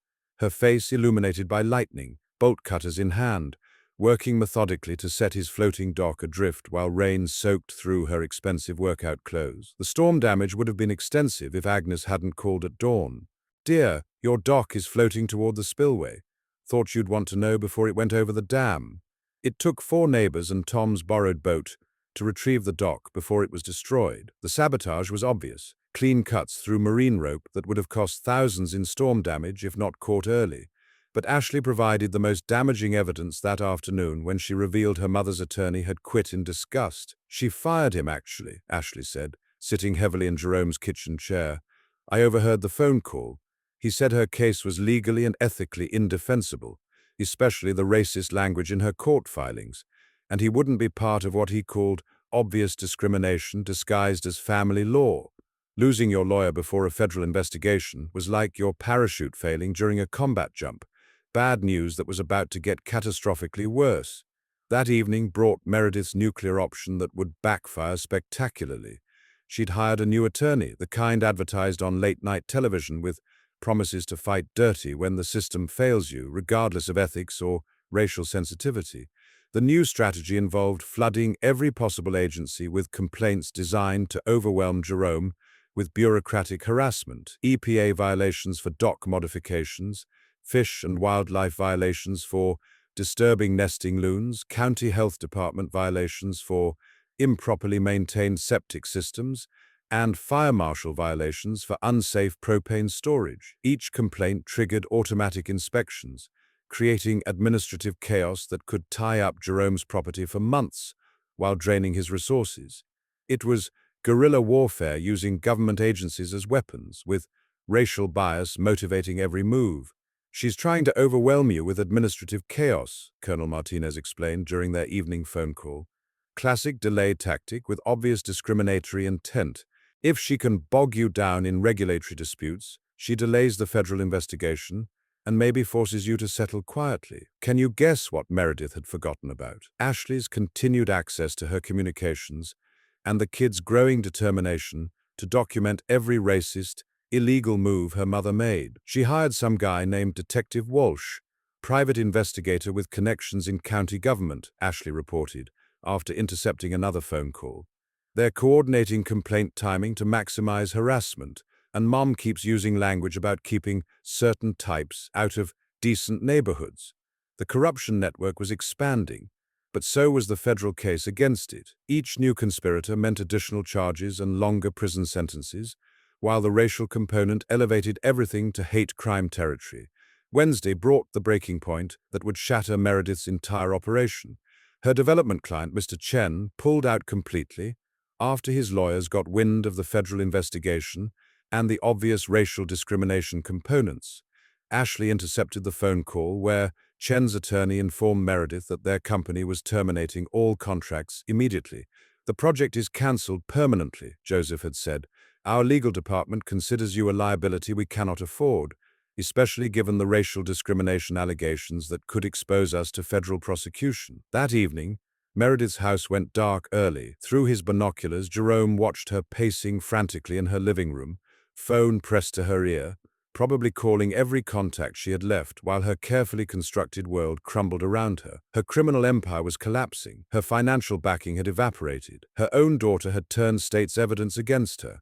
her face illuminated by lightning, bolt cutters in hand, working methodically to set his floating dock adrift while rain soaked through her expensive workout clothes. The storm damage would have been extensive if Agnes hadn't called at dawn. "Dear, your dock is floating toward the spillway. Thought you'd want to know before it went over the dam." It took 4 neighbors and Tom's borrowed boat to retrieve the dock before it was destroyed. The sabotage was obvious, clean cuts through marine rope that would have cost thousands in storm damage if not caught early. But Ashley provided the most damaging evidence that afternoon when she revealed her mother's attorney had quit in disgust. "She fired him, actually," Ashley said, sitting heavily in Jerome's kitchen chair. "I overheard the phone call. He said her case was legally and ethically indefensible, especially the racist language in her court filings, and he wouldn't be part of what he called obvious discrimination disguised as family law. Losing your lawyer before a federal investigation was like your parachute failing during a combat jump, bad news that was about to get catastrophically worse." That evening brought Meredith's nuclear option that would backfire spectacularly. She'd hired a new attorney, the kind advertised on late-night television, with promises to fight dirty when the system fails you, regardless of ethics or racial sensitivity. The new strategy involved flooding every possible agency with complaints designed to overwhelm Jerome with bureaucratic harassment, EPA violations for dock modifications, fish and wildlife violations for disturbing nesting loons, county health department violations for improperly maintained septic systems, and fire marshal violations for unsafe propane storage. Each complaint triggered automatic inspections, creating administrative chaos that could tie up Jerome's property for months while draining his resources. It was guerrilla warfare using government agencies as weapons, with racial bias motivating every move. "She's trying to overwhelm you with administrative chaos," Colonel Martinez explained during their evening phone call. "Classic delay tactic with obvious discriminatory intent. If she can bog you down in regulatory disputes, she delays the federal investigation and maybe forces you to settle quietly." Can you guess what Meredith had forgotten about? Ashley's continued access to her communications and the kids' growing determination to document every racist, illegal move her mother made. She hired some guy named Detective Walsh, private investigator with connections in county government, Ashley reported, after intercepting another phone call. "They're coordinating complaint timing to maximize harassment, and Mom keeps using language about keeping certain types out of decent neighborhoods." The corruption network was expanding, but so was the federal case against it. Each new conspirator meant additional charges and longer prison sentences, while the racial component elevated everything to hate crime territory. Wednesday brought the breaking point that would shatter Meredith's entire operation. Her development client, Mr. Chen, pulled out completely after his lawyers got wind of the federal investigation and the obvious racial discrimination components. Ashley intercepted the phone call where Chen's attorney informed Meredith that their company was terminating all contracts immediately. "The project is cancelled permanently," Joseph had said. "Our legal department considers you a liability we cannot afford, especially given the racial discrimination allegations that could expose us to federal prosecution." That evening, Meredith's house went dark early. Through his binoculars, Jerome watched her pacing frantically in her living room, phone pressed to her ear, probably calling every contact she had left while her carefully constructed world crumbled around her. Her criminal empire was collapsing. Her financial backing had evaporated. Her own daughter had turned state's evidence against her,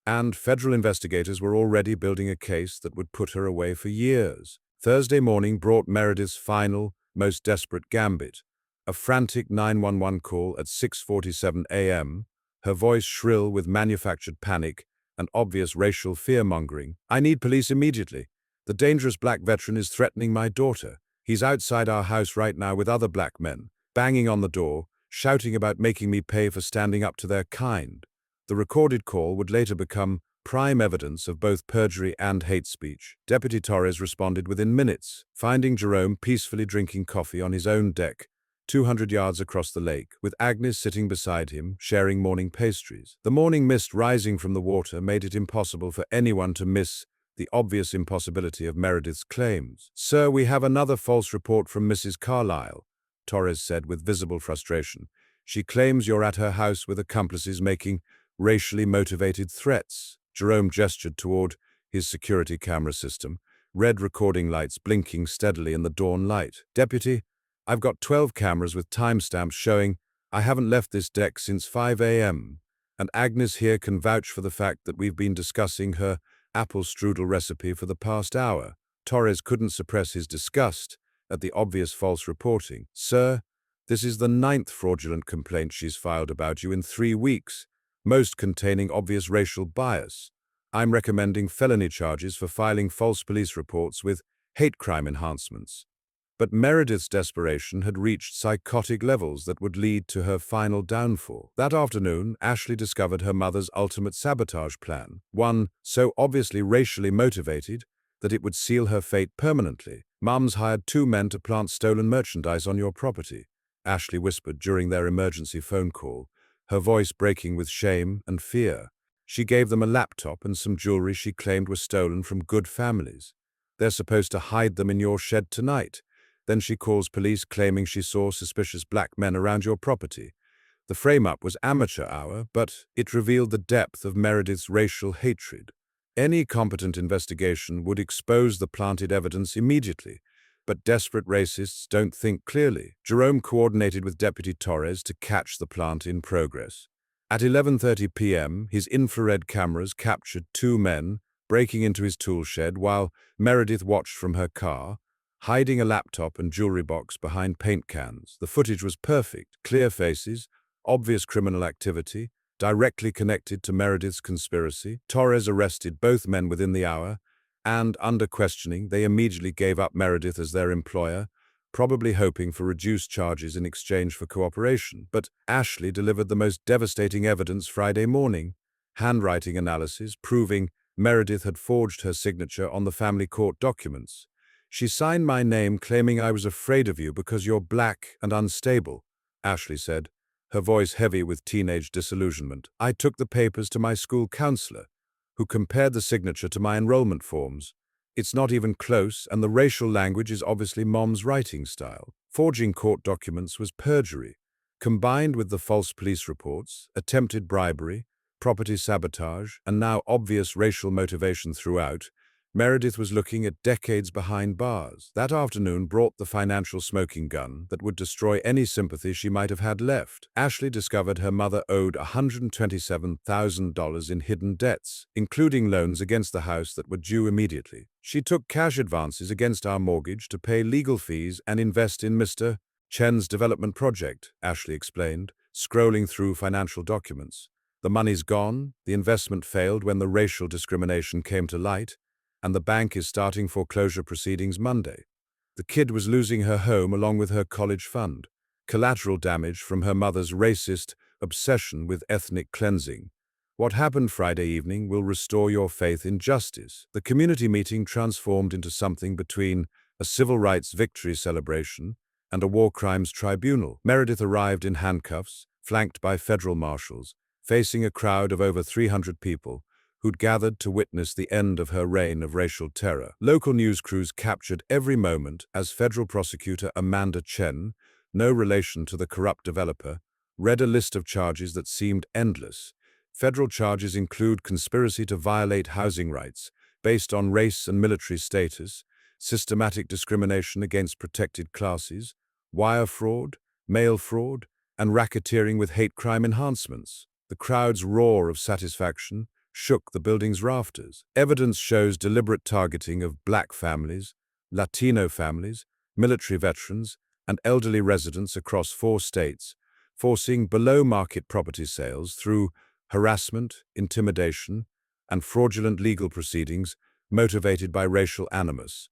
and federal investigators were already building a case that would put her away for years. Thursday morning brought Meredith's final, most desperate gambit. A frantic 911 call at 6:47 a.m., her voice shrill with manufactured panic and obvious racial fear-mongering. "I need police immediately. The dangerous black veteran is threatening my daughter. He's outside our house right now with other black men, banging on the door, shouting about making me pay for standing up to their kind." The recorded call would later become prime evidence of both perjury and hate speech. Deputy Torres responded within minutes, finding Jerome peacefully drinking coffee on his own deck, 200 yards across the lake, with Agnes sitting beside him, sharing morning pastries. The morning mist rising from the water made it impossible for anyone to miss the obvious impossibility of Meredith's claims. "Sir, we have another false report from Mrs. Carlyle," Torres said with visible frustration. "She claims you're at her house with accomplices making racially motivated threats." Jerome gestured toward his security camera system, red recording lights blinking steadily in the dawn light. "Deputy, I've got 12 cameras with timestamps showing I haven't left this deck since 5 a.m. And Agnes here can vouch for the fact that we've been discussing her apple strudel recipe for the past hour." Torres couldn't suppress his disgust at the obvious false reporting. "Sir, this is the 9th fraudulent complaint she's filed about you in 3 weeks, most containing obvious racial bias. I'm recommending felony charges for filing false police reports with hate crime enhancements." But Meredith's desperation had reached psychotic levels that would lead to her final downfall. That afternoon, Ashley discovered her mother's ultimate sabotage plan, one so obviously racially motivated that it would seal her fate permanently. "Mum's hired 2 men to plant stolen merchandise on your property," Ashley whispered during their emergency phone call, her voice breaking with shame and fear. "She gave them a laptop and some jewelry she claimed were stolen from good families. They're supposed to hide them in your shed tonight. Then she calls police claiming she saw suspicious black men around your property. The frame-up was amateur hour, but it revealed the depth of Meredith's racial hatred. Any competent investigation would expose the planted evidence immediately, but desperate racists don't think clearly." Jerome coordinated with Deputy Torres to catch the plant in progress. At 11:30 p.m., his infrared cameras captured 2 men breaking into his tool shed while Meredith watched from her car, hiding a laptop and jewelry box behind paint cans. The footage was perfect, clear faces, obvious criminal activity, directly connected to Meredith's conspiracy. Torres arrested both men within the hour, and, under questioning, they immediately gave up Meredith as their employer, probably hoping for reduced charges in exchange for cooperation. But Ashley delivered the most devastating evidence Friday morning, handwriting analysis proving Meredith had forged her signature on the family court documents. "She signed my name claiming I was afraid of you because you're black and unstable," Ashley said, her voice heavy with teenage disillusionment. "I took the papers to my school counselor, who compared the signature to my enrollment forms. It's not even close, and the racial language is obviously Mom's writing style." Forging court documents was perjury, combined with the false police reports, attempted bribery, property sabotage, and now obvious racial motivation throughout. Meredith was looking at decades behind bars. That afternoon brought the financial smoking gun that would destroy any sympathy she might have had left. Ashley discovered her mother owed $127,000 in hidden debts, including loans against the house that were due immediately. "She took cash advances against our mortgage to pay legal fees and invest in Mr. Chen's development project," Ashley explained, scrolling through financial documents. "The money's gone, the investment failed when the racial discrimination came to light, and the bank is starting foreclosure proceedings Monday. The kid was losing her home along with her college fund, collateral damage from her mother's racist obsession with ethnic cleansing. What happened Friday evening will restore your faith in justice." The community meeting transformed into something between a civil rights victory celebration and a war crimes tribunal. Meredith arrived in handcuffs, flanked by federal marshals, facing a crowd of over 300 people who'd gathered to witness the end of her reign of racial terror. Local news crews captured every moment as federal prosecutor Amanda Chen, no relation to the corrupt developer, read a list of charges that seemed endless. Federal charges include conspiracy to violate housing rights based on race and military status, systematic discrimination against protected classes, wire fraud, mail fraud, and racketeering with hate crime enhancements. The crowd's roar of satisfaction shook the building's rafters. Evidence shows deliberate targeting of black families, Latino families, military veterans, and elderly residents across 4 states, forcing below-market property sales through harassment, intimidation, and fraudulent legal proceedings motivated by racial animus.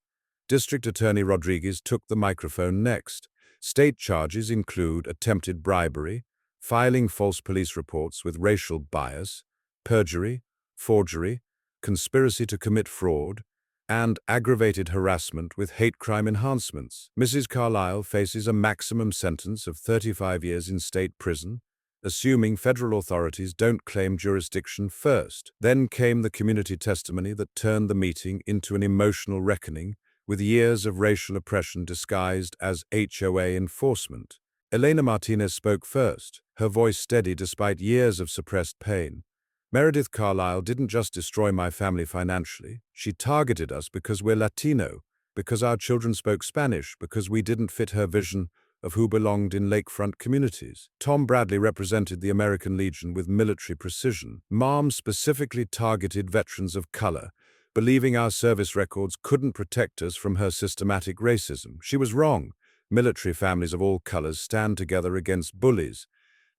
District Attorney Rodriguez took the microphone next. State charges include attempted bribery, filing false police reports with racial bias, perjury, forgery, conspiracy to commit fraud, and aggravated harassment with hate crime enhancements. Mrs. Carlyle faces a maximum sentence of 35 years in state prison assuming federal authorities don't claim jurisdiction first. Then came the community testimony that turned the meeting into an emotional reckoning with years of racial oppression disguised as HOA enforcement. Elena Martinez spoke first, her voice steady despite years of suppressed pain. Meredith Carlisle didn't just destroy my family financially. She targeted us because we're Latino, because our children spoke Spanish, because we didn't fit her vision of who belonged in lakefront communities. Tom Bradley represented the American Legion with military precision. Mom specifically targeted veterans of color, believing our service records couldn't protect us from her systematic racism. She was wrong. Military families of all colors stand together against bullies.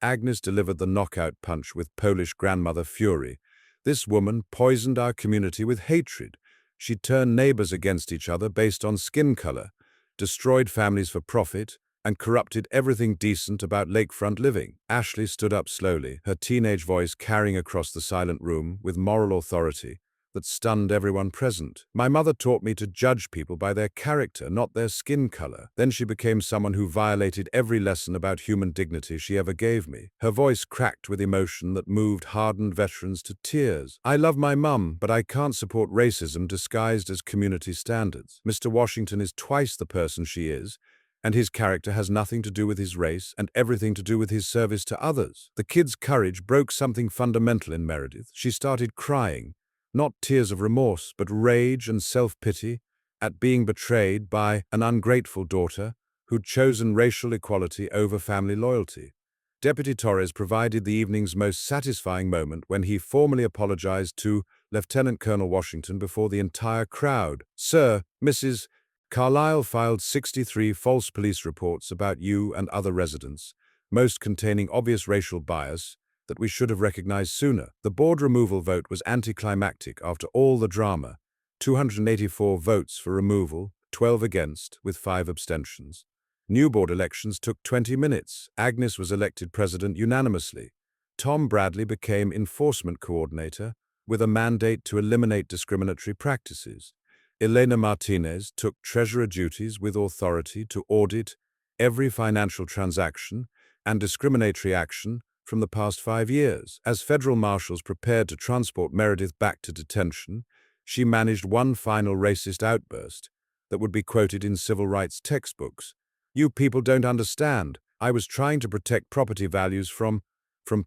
Agnes delivered the knockout punch with Polish grandmother fury. This woman poisoned our community with hatred. She turned neighbors against each other based on skin color, destroyed families for profit, and corrupted everything decent about lakefront living. Ashley stood up slowly, her teenage voice carrying across the silent room with moral authority that stunned everyone present. My mother taught me to judge people by their character, not their skin color. Then she became someone who violated every lesson about human dignity she ever gave me. Her voice cracked with emotion that moved hardened veterans to tears. I love my mum, but I can't support racism disguised as community standards. Mr. Washington is twice the person she is, and his character has nothing to do with his race and everything to do with his service to others. The kid's courage broke something fundamental in Meredith. She started crying. Not tears of remorse, but rage and self-pity at being betrayed by an ungrateful daughter who'd chosen racial equality over family loyalty. Deputy Torres provided the evening's most satisfying moment when he formally apologized to Lieutenant Colonel Washington before the entire crowd. Sir, Mrs. Carlisle filed 63 false police reports about you and other residents, most containing obvious racial bias that we should have recognized sooner. The board removal vote was anticlimactic after all the drama. 284 votes for removal, 12 against, with 5 abstentions. New board elections took 20 minutes. Agnes was elected president unanimously. Tom Bradley became enforcement coordinator with a mandate to eliminate discriminatory practices. Elena Martinez took treasurer duties with authority to audit every financial transaction and discriminatory action from the past 5 years. As federal marshals prepared to transport Meredith back to detention, she managed one final racist outburst that would be quoted in civil rights textbooks. You people don't understand. I was trying to protect property values from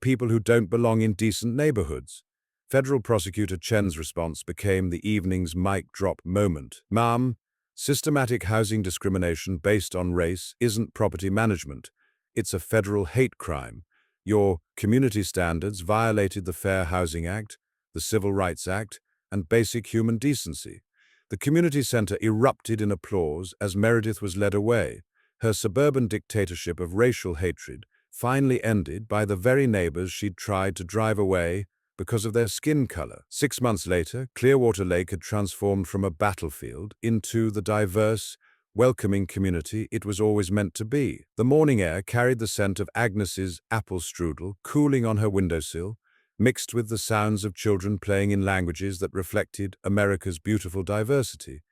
people who don't belong in decent neighborhoods. Federal Prosecutor Chen's response became the evening's mic drop moment. Ma'am, systematic housing discrimination based on race isn't property management. It's a federal hate crime. Your community standards violated the Fair Housing Act, the Civil Rights Act, and basic human decency. The community center erupted in applause as Meredith was led away. Her suburban dictatorship of racial hatred finally ended by the very neighbors she'd tried to drive away because of their skin color. 6 months later, Clearwater Lake had transformed from a battlefield into the diverse, welcoming community it was always meant to be. The morning air carried the scent of Agnes's apple strudel cooling on her windowsill, mixed with the sounds of children playing in languages that reflected America's beautiful diversity.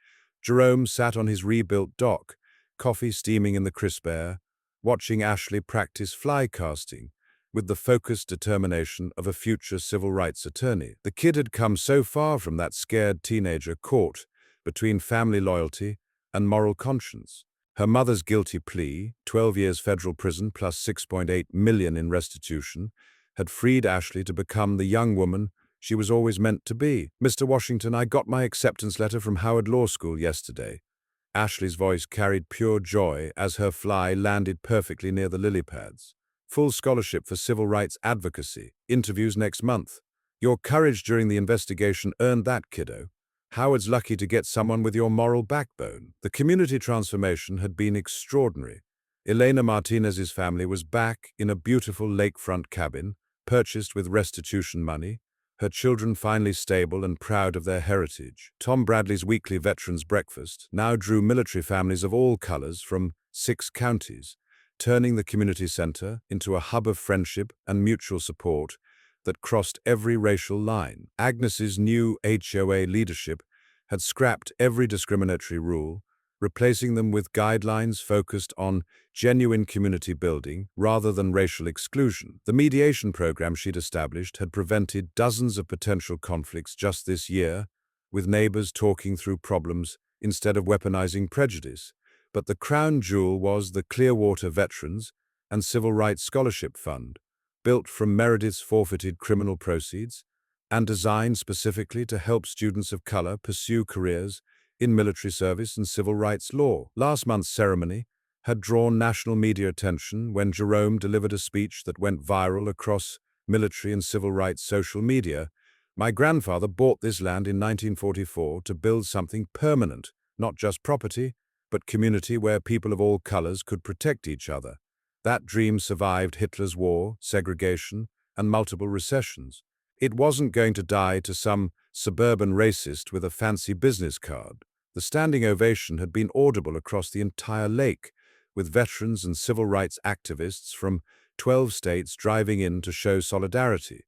Jerome sat on his rebuilt dock, coffee steaming in the crisp air, watching Ashley practice fly casting with the focused determination of a future civil rights attorney. The kid had come so far from that scared teenager caught between family loyalty and moral conscience. Her mother's guilty plea, 12 years federal prison plus $6.8 million in restitution, had freed Ashley to become the young woman she was always meant to be. Mr. Washington, I got my acceptance letter from Howard Law School yesterday. Ashley's voice carried pure joy as her fly landed perfectly near the lily pads. Full scholarship for civil rights advocacy. Interviews next month. Your courage during the investigation earned that, kiddo. Howard's lucky to get someone with your moral backbone. The community transformation had been extraordinary. Elena Martinez's family was back in a beautiful lakefront cabin, purchased with restitution money, her children finally stable and proud of their heritage. Tom Bradley's weekly veterans breakfast now drew military families of all colors from 6 counties, turning the community center into a hub of friendship and mutual support that crossed every racial line. Agnes's new HOA leadership had scrapped every discriminatory rule, replacing them with guidelines focused on genuine community building rather than racial exclusion. The mediation program she'd established had prevented dozens of potential conflicts just this year, with neighbors talking through problems instead of weaponizing prejudice. But the crown jewel was the Clearwater Veterans and Civil Rights Scholarship Fund, built from Meredith's forfeited criminal proceeds and designed specifically to help students of color pursue careers in military service and civil rights law. Last month's ceremony had drawn national media attention when Jerome delivered a speech that went viral across military and civil rights social media. My grandfather bought this land in 1944 to build something permanent, not just property, but community where people of all colors could protect each other. That dream survived Hitler's war, segregation, and multiple recessions. It wasn't going to die to some suburban racist with a fancy business card. The standing ovation had been audible across the entire lake, with veterans and civil rights activists from 12 states driving in to show solidarity.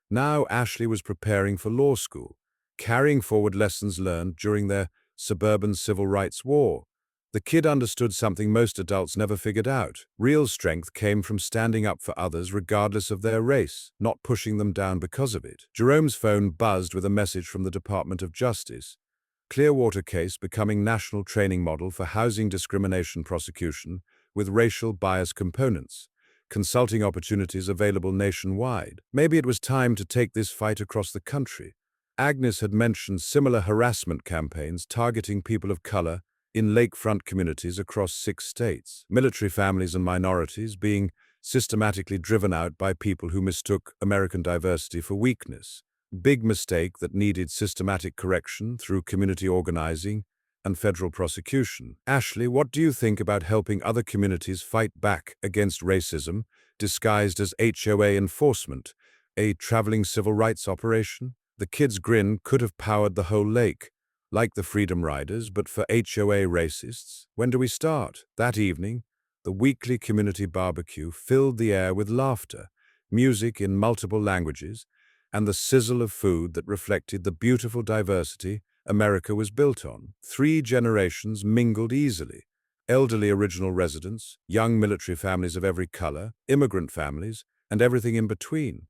Now Ashley was preparing for law school, carrying forward lessons learned during their suburban civil rights war. The kid understood something most adults never figured out. Real strength came from standing up for others regardless of their race, not pushing them down because of it. Jerome's phone buzzed with a message from the Department of Justice. Clearwater case becoming national training model for housing discrimination prosecution with racial bias components. Consulting opportunities available nationwide. Maybe it was time to take this fight across the country. Agnes had mentioned similar harassment campaigns targeting people of color in lakefront communities across 6 states. Military families and minorities being systematically driven out by people who mistook American diversity for weakness. Big mistake that needed systematic correction through community organizing and federal prosecution. Ashley, what do you think about helping other communities fight back against racism disguised as HOA enforcement, a traveling civil rights operation? The kid's grin could have powered the whole lake, like the Freedom Riders, but for HOA racists. When do we start? That evening, the weekly community barbecue filled the air with laughter, music in multiple languages, and the sizzle of food that reflected the beautiful diversity America was built on. 3 generations mingled easily. Elderly original residents, young military families of every color, immigrant families, and everything in between.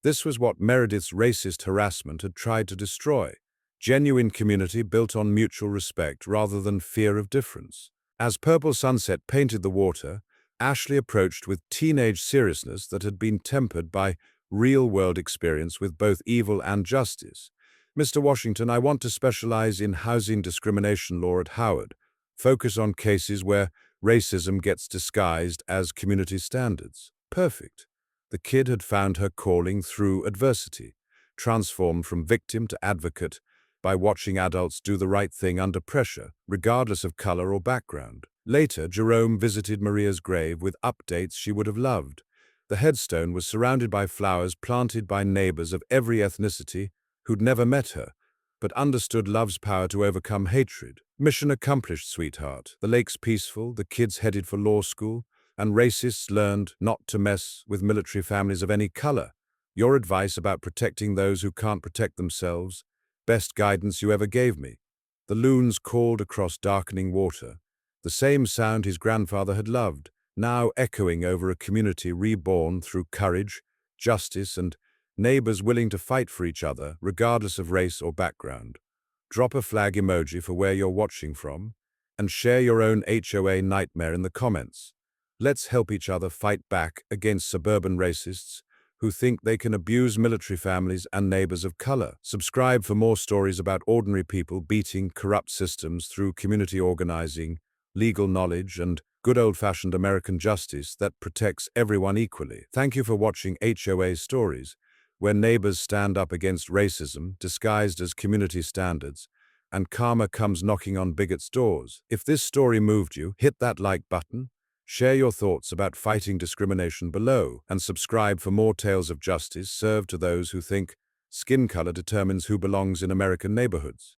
This was what Meredith's racist harassment had tried to destroy. Genuine community built on mutual respect rather than fear of difference. As purple sunset painted the water, Ashley approached with teenage seriousness that had been tempered by real-world experience with both evil and justice. Mr. Washington, I want to specialize in housing discrimination law at Howard. Focus on cases where racism gets disguised as community standards. Perfect. The kid had found her calling through adversity, transformed from victim to advocate by watching adults do the right thing under pressure, regardless of color or background. Later, Jerome visited Maria's grave with updates she would have loved. The headstone was surrounded by flowers planted by neighbors of every ethnicity who'd never met her, but understood love's power to overcome hatred. Mission accomplished, sweetheart. The lake's peaceful, the kids headed for law school, and racists learned not to mess with military families of any color. Your advice about protecting those who can't protect themselves, best guidance you ever gave me. The loons called across darkening water, the same sound his grandfather had loved, now echoing over a community reborn through courage, justice, and neighbors willing to fight for each other, regardless of race or background. Drop a flag emoji for where you're watching from, and share your own HOA nightmare in the comments. Let's help each other fight back against suburban racists who think they can abuse military families and neighbors of color. Subscribe for more stories about ordinary people beating corrupt systems through community organizing, legal knowledge, and good old-fashioned American justice that protects everyone equally. Thank you for watching HOA Stories, where neighbors stand up against racism disguised as community standards, and karma comes knocking on bigots' doors. If this story moved you, hit that like button, share your thoughts about fighting discrimination below, and subscribe for more tales of justice served to those who think skin color determines who belongs in American neighborhoods.